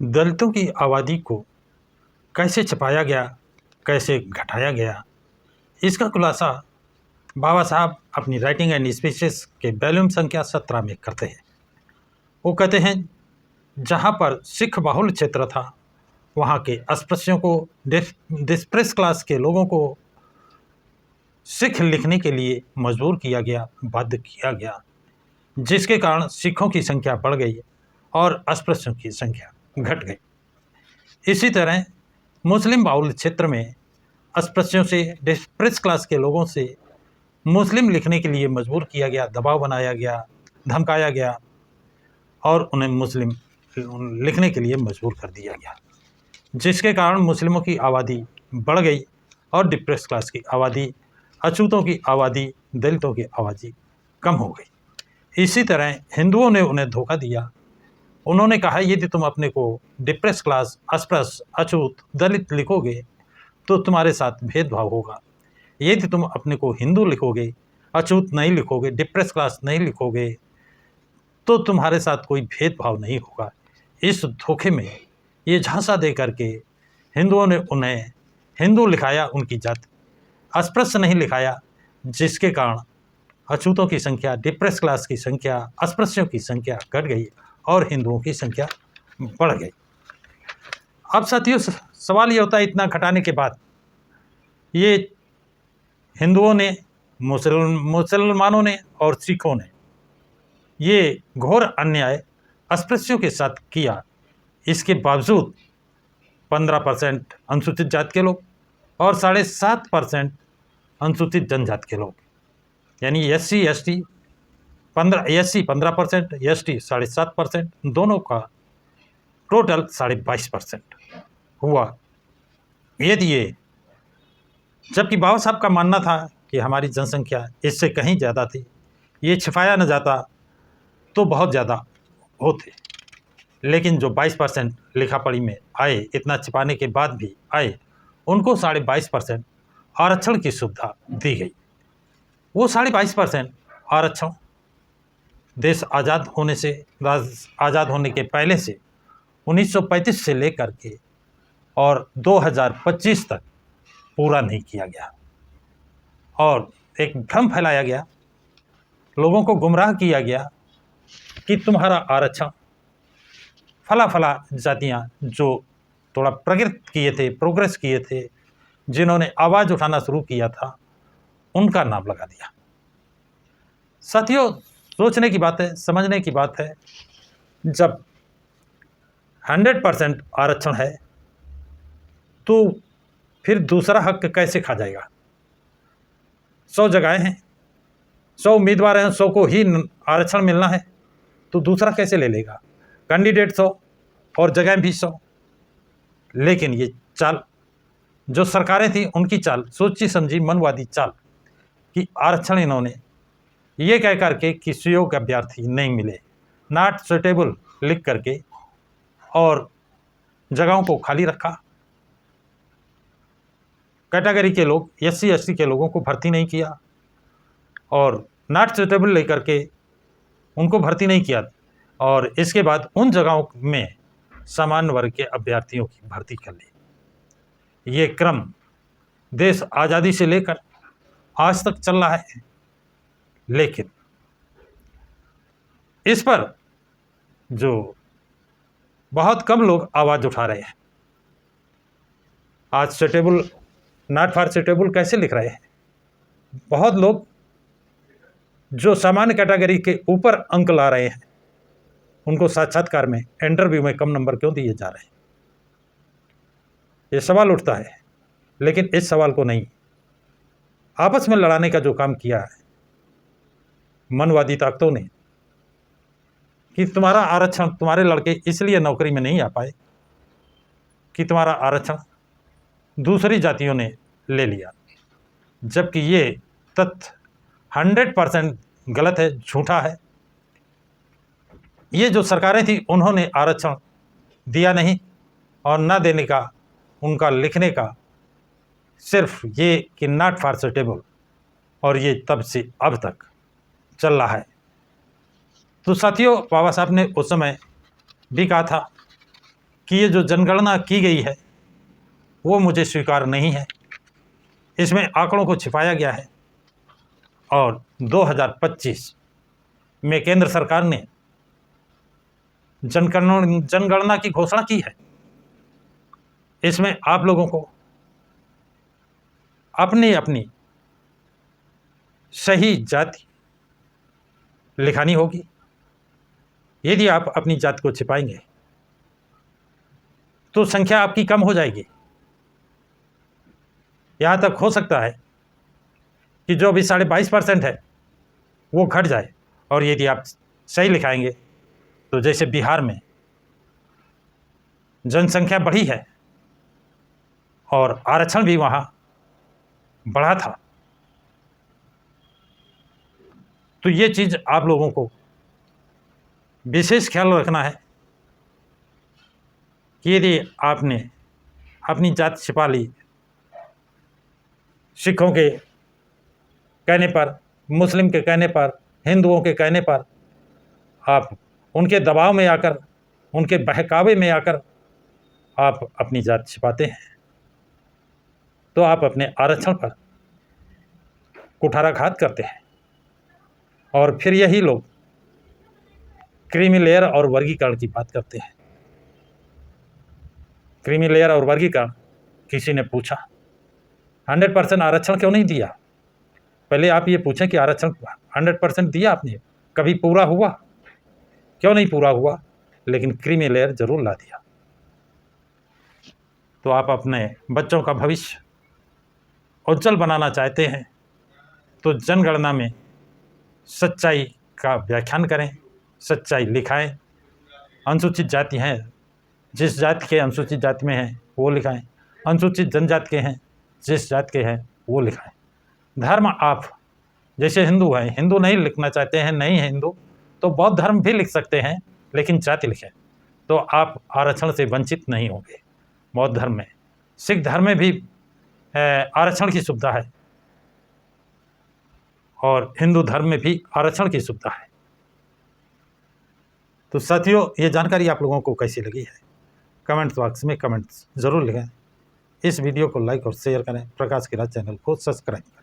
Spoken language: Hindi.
दलितों की आबादी को कैसे छुपाया गया, कैसे घटाया गया, इसका खुलासा बाबा साहब अपनी राइटिंग एंड स्पीचेस के वॉल्यूम संख्या 17 में करते हैं। वो कहते हैं, जहाँ पर सिख बाहुल क्षेत्र था वहाँ के अस्पृश्यों को, डिस्प्रेस क्लास के लोगों को सिख लिखने के लिए मजबूर किया गया, बाध्य किया गया, जिसके कारण सिखों की संख्या बढ़ गई और अस्पृश्यों की संख्या घट गई। इसी तरह मुस्लिम बाहुल क्षेत्र में अस्पृश्यों से, डिस्प्रेस क्लास के लोगों से मुस्लिम लिखने के लिए मजबूर किया गया, दबाव बनाया गया, धमकाया गया और उन्हें मुस्लिम लिखने के लिए मजबूर कर दिया गया, जिसके कारण मुस्लिमों की आबादी बढ़ गई और डिप्रेस क्लास की आबादी, अछूतों की आबादी, दलितों की आबादी कम हो गई। इसी तरह हिंदुओं ने उन्हें धोखा दिया। उन्होंने कहा, यदि तुम अपने को डिप्रेस क्लास, अस्पृश्य, अछूत, दलित लिखोगे तो तुम्हारे साथ भेदभाव होगा। यदि तुम अपने को हिंदू लिखोगे, अछूत नहीं लिखोगे, डिप्रेस क्लास नहीं लिखोगे तो तुम्हारे साथ कोई भेदभाव नहीं होगा। इस धोखे में ये झांसा दे करके हिंदुओं ने उन्हें हिंदू लिखाया, उनकी जाति अस्पृश्य नहीं लिखाया, जिसके कारण अछूतों की संख्या, डिप्रेस क्लास की संख्या, अस्पृश्यों की संख्या घट गई और हिंदुओं की संख्या बढ़ गई। अब साथियों, सवाल ये होता है, इतना घटाने के बाद ये हिंदुओं ने, मुसलमानों ने और सिखों ने ये घोर अन्याय अस्पृश्यों के साथ किया। इसके बावजूद 15% अनुसूचित जाति के लोग और 7.5% अनुसूचित जनजाति के लोग, यानी SC ST 15%, ST 7.5%, दोनों का टोटल 22.5% हुआ। यदि ये, जबकि बाबा साहब का मानना था कि हमारी जनसंख्या इससे कहीं ज़्यादा थी, ये छिपाया न जाता तो बहुत ज़्यादा होते, लेकिन जो 22% लिखा पढ़ी में आए, इतना छिपाने के बाद भी आए, उनको 22.5% आरक्षण की सुविधा दी गई। वो 22.5% आरक्षण देश आज़ाद होने के पहले से 1935 से लेकर के और 2025 तक पूरा नहीं किया गया और एक भ्रम फैलाया गया, लोगों को गुमराह किया गया कि तुम्हारा आरक्षण फला जातियाँ जो थोड़ा प्रोग्रेस किए थे, जिन्होंने आवाज़ उठाना शुरू किया था, उनका नाम लगा दिया। साथियों, सोचने की बात है, समझने की बात है, जब 100% आरक्षण है तो फिर दूसरा हक कैसे खा जाएगा? 100 जगहें हैं, 100 उम्मीदवार हैं, 100 को ही आरक्षण मिलना है, तो दूसरा कैसे ले लेगा? कैंडिडेट 100 और जगह भी 100। लेकिन ये चाल जो सरकारें थी, उनकी चाल, सोची समझी मनवादी चाल कि आरक्षण इन्होंने ये कह करके कि सुयोग्य अभ्यर्थी नहीं मिले, नॉट सुटेबल लिख करके, और जगहों को खाली रखा। कैटेगरी के लोग, SC ST के लोगों को भर्ती नहीं किया और नॉट सुटेबल लेकर के उनको भर्ती नहीं किया, और इसके बाद उन जगहों में सामान्य वर्ग के अभ्यर्थियों की भर्ती कर ली। ये क्रम देश आज़ादी से लेकर आज तक चल रहा है, लेकिन इस पर जो बहुत कम लोग आवाज़ उठा रहे हैं। आज सुटेबल, नॉट फॉर सुटेबल कैसे लिख रहे हैं? बहुत लोग जो सामान्य कैटेगरी के ऊपर अंक ला रहे हैं, उनको साक्षात्कार में, इंटरव्यू में कम नंबर क्यों दिए जा रहे हैं? ये सवाल उठता है। लेकिन इस सवाल को नहीं, आपस में लड़ाने का जो काम किया है मनवादी ताकतों ने कि तुम्हारा आरक्षण, तुम्हारे लड़के इसलिए नौकरी में नहीं आ पाए कि तुम्हारा आरक्षण दूसरी जातियों ने ले लिया, जबकि ये तथ्य 100% गलत है, झूठा है। ये जो सरकारें थी, उन्होंने आरक्षण दिया नहीं, और न देने का, उनका लिखने का सिर्फ ये कि नॉट फॉर सुटेबल, और ये तब से अब तक चल रहा है। तो साथियों, बाबा साहब ने उस समय भी कहा था कि ये जो जनगणना की गई है वो मुझे स्वीकार नहीं है। इसमें आंकड़ों को छिपाया गया है और 2025 में केंद्र सरकार ने जनगणना की घोषणा की है। इसमें आप लोगों को अपनी अपनी सही जाति लिखानी होगी। यदि आप अपनी जाति को छिपाएंगे तो संख्या आपकी कम हो जाएगी। यहाँ तक हो सकता है कि जो अभी 22.5% है वो घट जाए, और यदि आप सही लिखाएंगे तो जैसे बिहार में जनसंख्या बढ़ी है और आरक्षण भी वहाँ बढ़ा था, तो ये चीज़ आप लोगों को विशेष ख्याल रखना है कि यदि आपने अपनी जात छिपा ली, सिखों के कहने पर, मुस्लिम के कहने पर, हिंदुओं के कहने पर, आप उनके दबाव में आकर, उनके बहकावे में आकर आप अपनी जात छिपाते हैं, तो आप अपने आरक्षण पर कुठाराघात करते हैं। और फिर यही लोग क्रीमी लेयर और वर्गीकरण की बात करते हैं। क्रीमी लेयर और वर्गीकरण, किसी ने पूछा 100% आरक्षण क्यों नहीं दिया? पहले आप ये पूछें कि आरक्षण 100% दिया आपने, कभी पूरा हुआ? क्यों नहीं पूरा हुआ? लेकिन क्रीमी लेयर जरूर ला दिया। तो आप अपने बच्चों का भविष्य उज्जवल बनाना चाहते हैं तो जनगणना में सच्चाई का व्याख्यान करें, सच्चाई लिखाएं। अनुसूचित जाति हैं, जिस जाति के अनुसूचित जाति में हैं वो लिखाएं। अनुसूचित जनजाति के हैं, जिस जाति के हैं वो लिखाएं। धर्म आप जैसे हिंदू हैं, हिंदू नहीं लिखना चाहते हैं, नहीं है हिंदू, तो बौद्ध धर्म भी लिख सकते हैं, लेकिन जाति लिखें तो आप आरक्षण से वंचित नहीं होंगे। बौद्ध धर्म में, सिख धर्म में भी आरक्षण की सुविधा है और हिंदू धर्म में भी आरक्षण की सुविधा है। तो साथियों, ये जानकारी आप लोगों को कैसी लगी है कमेंट बॉक्स में कमेंट्स ज़रूर लिखें। इस वीडियो को लाइक और शेयर करें। प्रकाश की राज चैनल को सब्सक्राइब करें।